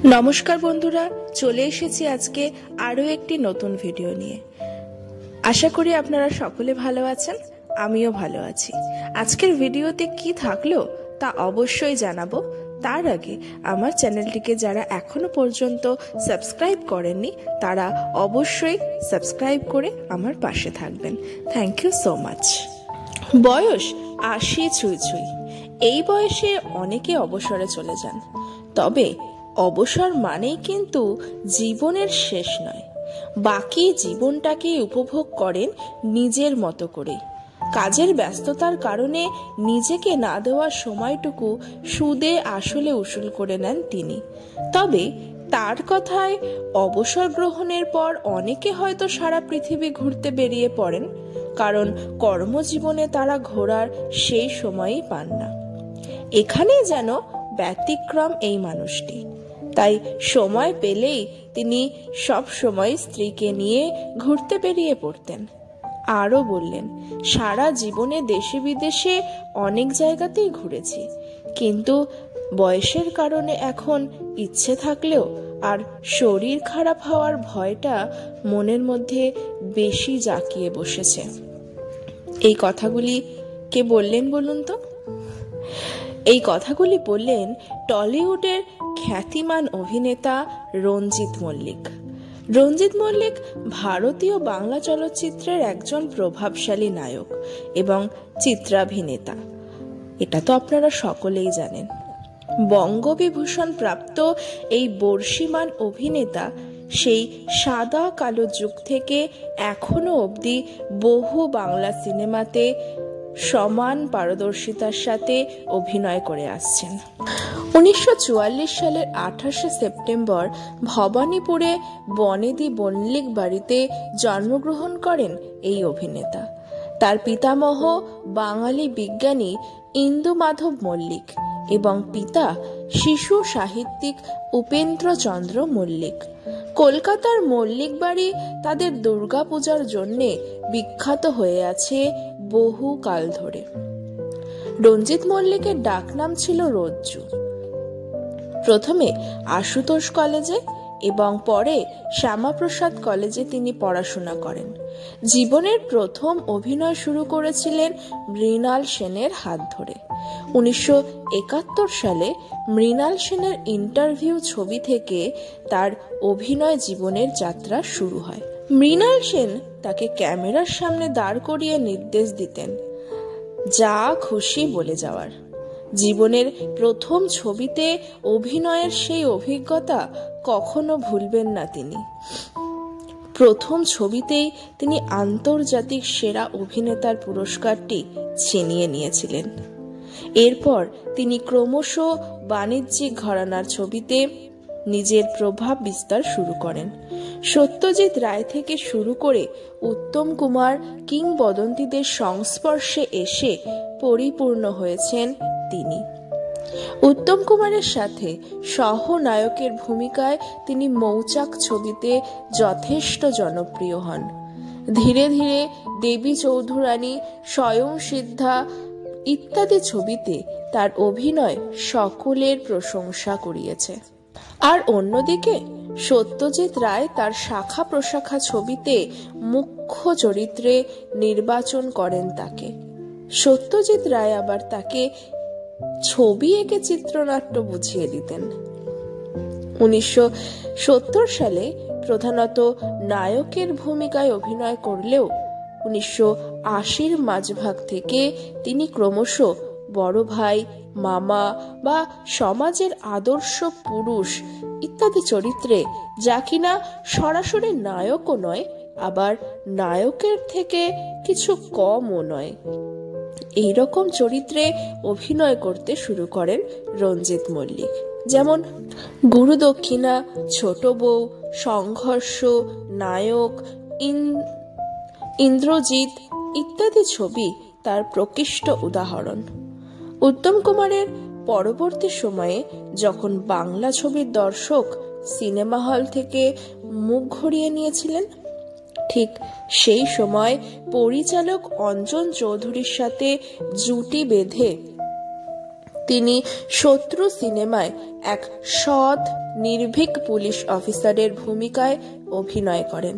নমস্কার বন্ধুরা, চলে এসেছি আজকে আরো একটি নতুন ভিডিও নিয়ে। আশা করি আপনারা সকলে ভালো আছেন, আমিও ভালো আছি। আজকের ভিডিওতে কি থাকলো তা অবশ্যই জানাবো। তার আগে আমার চ্যানেলটিকে যারা এখনো পর্যন্ত সাবস্ক্রাইব করেননি তারা অবশ্যই সাবস্ক্রাইব করে আমার পাশে থাকবেন। Thank you so much. বয়স ৮০ ছুঁই ছুঁই। এই বয়সে অনেকে অবসরে চলে যান, তবে অবসর মানেই কিন্তু জীবনের শেষ নয়। বাকি জীবনটাকে উপভোগ করেন নিজের মতো করে। কাজের ব্যস্ততার কারণে নিজেকে না দেওয়া সময়টুকু সুদে আসলে উসুল করে নেন তিনি। তবে তার কথায় অবসর গ্রহণের পর অনেকে হয়তো সারা পৃথিবী ঘুরতে বেরিয়ে পড়েন, কারণ কর্মজীবনে তারা ঘোরার সেই সময়ই পান না। এখানেই যেন ব্যতিক্রম এই মানুষটি। তাই সময় পেলেই তিনি সব সময় স্ত্রীকে নিয়ে ঘুরতে বেরিয়ে পড়তেন। আরও বললেন, সারা জীবনে দেশে বিদেশে অনেক জায়গাতেই ঘুরেছি, কিন্তু বয়সের কারণে এখন ইচ্ছে থাকলেও আর শরীর খারাপ হওয়ার ভয়টা মনের মধ্যে বেশি জাঁকিয়ে বসেছে। এই কথাগুলি কে বললেন বলুন তো? এই কথাগুলি বললেন টলিউডের খ্যাতিমান অভিনেতা রঞ্জিত মল্লিক। রঞ্জিত মল্লিক ভারতীয় বাংলা চলচ্চিত্রের একজন প্রভাবশালী নায়ক এবং চিত্রাভিনেতা। এটা তো আপনারা সকলেই জানেন। বঙ্গবিভূষণ প্রাপ্ত এই বর্ষিমান অভিনেতা সেই সাদা কালো যুগ থেকে এখনো অবধি বহু বাংলা সিনেমাতে সমান পারদর্শিতার সাথে অভিনয় করে আসছেন। ১৯৪৪ সালের ২৮শে সেপ্টেম্বর ভবানীপুরে বনেদি মল্লিক বাড়িতে জন্মগ্রহণ করেন এই অভিনেতা। তার পিতামহ বাঙালি বিজ্ঞানী ইন্দুমাধব মল্লিক এবং পিতা শিশু সাহিত্যিক উপেন্দ্রচন্দ্র মল্লিক। কলকাতার মল্লিক বাড়ি তাদের দুর্গাপূজার জন্য বিখ্যাত হয়ে আছে বহু কাল ধরে। রঞ্জিত মল্লিকের ডাকনাম ছিল রজ্জু। প্রথমে আশুতোষ কলেজে এবং পরে শ্যামাপ্রসাদ কলেজে তিনি পড়াশোনা করেন। জীবনের প্রথম অভিনয় শুরু করেছিলেন মৃণাল সেনের হাত ধরে। ১৯৭১ সালে মৃণাল সেনের ইন্টারভিউ ছবি থেকে তার অভিনয় জীবনের যাত্রা শুরু হয়। মৃণাল সেন তাকে ক্যামেরার সামনে দাঁড় করিয়ে নির্দেশ দিতেন, যা খুশি বলে যাওয়ার। জীবনের প্রথম ছবিতে অভিনয়ের সেই অভিজ্ঞতা কখনো ভুলবেন না তিনি। প্রথম ছবিতেই তিনি আন্তর্জাতিক সেরা অভিনেতার পুরস্কারটি ছিনিয়ে নিয়েছিলেন। এরপর তিনি ক্রমশ বাণিজ্যিক ঘরানার ছবিতে নিজের প্রভাব বিস্তার শুরু করেন। সত্যজিৎ রায় থেকে শুরু করে উত্তম কুমার কিংবদন্তিদের সংস্পর্শে এসে পরিপূর্ণ হয়েছেন তিনি। উত্তম কুমারের সাথে সহনায়কের ভূমিকায় তিনি মৌচাক ছবিতে যথেষ্ট জনপ্রিয় হন। ধীরে ধীরে দেবী চৌধুরানী, স্বয়ং সিদ্ধা ইত্যাদি ছবিতে তার অভিনয় সকলের প্রশংসা কুড়িয়েছে। আর অন্যদিকে সত্যজিৎ রায় তার শাখা প্রশাখা ছবিতে মুখ্য চরিত্রে নির্বাচন করেন তাকে। সত্যজিৎ রায় আবার তাকে ছবি এঁকে চিত্রনাট্য বুঝিয়ে দিতেন। ১৯৭০ সালে প্রধানত নায়কের ভূমিকায় অভিনয় করলেও ১৯৮০-র মাঝভাগ থেকে তিনি ক্রমশ বড় ভাই, মামা বা সমাজের আদর্শ পুরুষ ইত্যাদি চরিত্রে, যা কিনা সরাসরি নায়কও নয় আবার নায়কের থেকে কিছু কমও নয়, এই রকম চরিত্রে অভিনয় করতে শুরু করেন রঞ্জিত মল্লিক। যেমন গুরুদক্ষিণা, ছোট বউ, সংঘর্ষ, নায়ক, ইন্দ্রজিৎ ইত্যাদি ছবি তার প্রকৃষ্ট উদাহরণ। উত্তম কুমারের পরবর্তী সময়ে যখন বাংলা ছবির দর্শক সিনেমা হল থেকে মুখ ঘুরিয়ে নিয়েছিলেন, ঠিক সেই সময় পরিচালক অঞ্জন চৌধুরীর সাথে জুটি বেঁধে তিনি শত্রু সিনেমায় এক সৎ নির্ভীক পুলিশ অফিসারের ভূমিকায় অভিনয় করেন।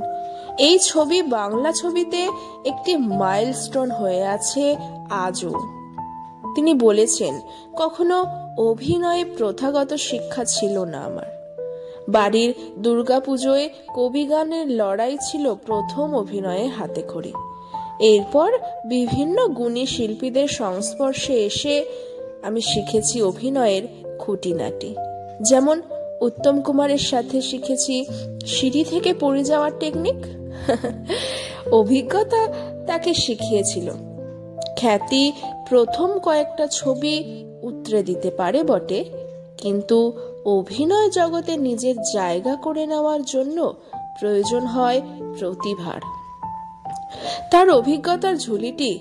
এই ছবি বাংলা ছবিতে একটি মাইলস্টোন হয়ে আছে আজও। তিনি বলেছেন, কখনো অভিনয়ে প্রথাগত শিক্ষা ছিল না আমার। বাড়ির দুর্গাপুজোয় কবিগানের লড়াই ছিল প্রথম অভিনয়ে হাতেখড়ি। এরপর বিভিন্ন গুণী শিল্পীদের সংস্পর্শে এসে আমি শিখেছি অভিনয়ের খুঁটিনাটি। যেমন উত্তম কুমারের সাথে শিখেছি সিঁড়ি থেকে পড়ে যাওয়ার টেকনিক। অভিজ্ঞতা তাকে শিখিয়েছিল। খ্যাতি প্রথম কয়েকটা ছবি উতরে দিতে পারে বটে, কিন্তু অভিনয় জগতে নিজের জায়গা করে নেওয়ার জন্য প্রয়োজন হয় প্রতিভার। তার অভিজ্ঞতার ঝুলিটি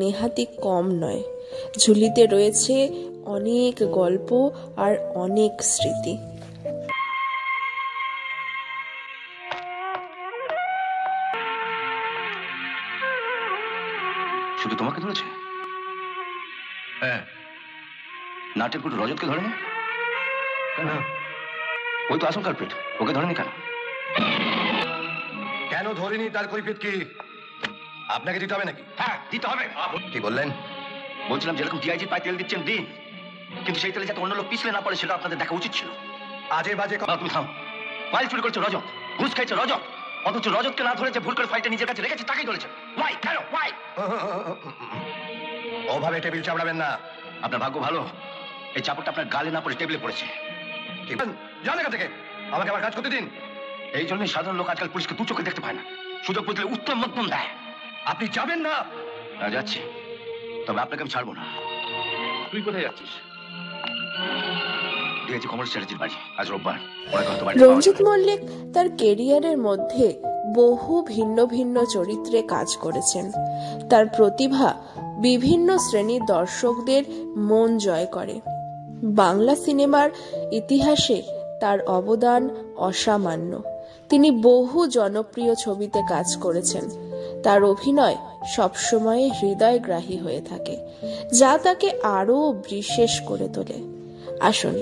নেহাতি কম নয়। ঝুলিতে রয়েছে অনেক গল্প আর অনেক স্মৃতি। শুধু তোমাকে ধরেছে? হ্যাঁ। নাটের পুরো রজতকে ধরেনি কেন? ওই তো আসল কালপ্রিট, ওকে ধরেনি কেন? কেন ধরেনি তার কৈফিয়ত কি আপনাকে দিতে হবে নাকি? হ্যাঁ, দিতে হবে। কি বললেন? বলছিলাম যেরকম ডিআইজি পায়ে তেল দিচ্ছেন দিন, কিন্তু সেই তেলে যাতে অন্য লোক পিছলে না পড়ে সেটা আপনাদের দেখা উচিত ছিল। আজে বাজে তুমি থাম। ফাইল চুরি করেছে রজত, ঘুষ খাইছে রজত, অথচ রজতকে না ধরে যে ভুল করে ফাইলটা নিজের কাছে রেখেছে তাকেই ধরেছে। ওয়াই? কেন? ওয়াই? ওভাবে টেবিল চাপড়াবেন না। আপনার ভাগ্য ভালো এই চাপড়টা আপনার গালে না পড়ে টেবিলে পড়েছে। যান এখান থেকে, আমাকে আমার কাজ করতে দিন। এই জন্যই সাধারণ লোক আজকাল পুলিশকে দু চোখে দেখতে পায় না, সুযোগ বুঝলে উত্তম মধ্যম দেয়। আপনি যাবেন না? যাচ্ছি, তবে আপনাকে আমি ছাড়বো না। তুই কোথায় যাচ্ছিস? ডিআইজি কমল চ্যাটার্জির বাড়ি, আজ রোববার। রঞ্জিত মল্লিক তার কেরিয়ারের মধ্যে বহু ভিন্ন ভিন্ন চরিত্রে কাজ করেছেন। তার প্রতিভা বিভিন্ন শ্রেণীর দর্শকদের মন জয় করে। বাংলা সিনেমার ইতিহাসে তার অবদান অসামান্য। তিনি বহু জনপ্রিয় ছবিতে কাজ করেছেন। তার অভিনয় সবসময় হৃদয়গ্রাহী হয়ে থাকে, যা তাকে আরো বিশেষ করে তোলে। আসুন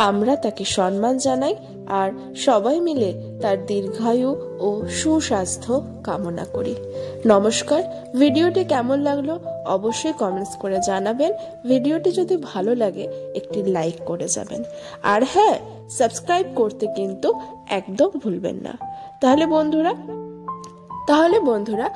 আমরা তাকে সম্মান জানাই আর সবাই মিলে তার দীর্ঘায়ু ও সুস্বাস্থ্য কামনা করি। নমস্কার। ভিডিওটি কেমন লাগলো অবশ্যই কমেন্টস করে জানাবেন। ভিডিওটি যদি ভালো লাগে একটি লাইক করে যাবেন, আর হ্যাঁ, সাবস্ক্রাইব করতে কিন্তু একদম ভুলবেন না। তাহলে বন্ধুরা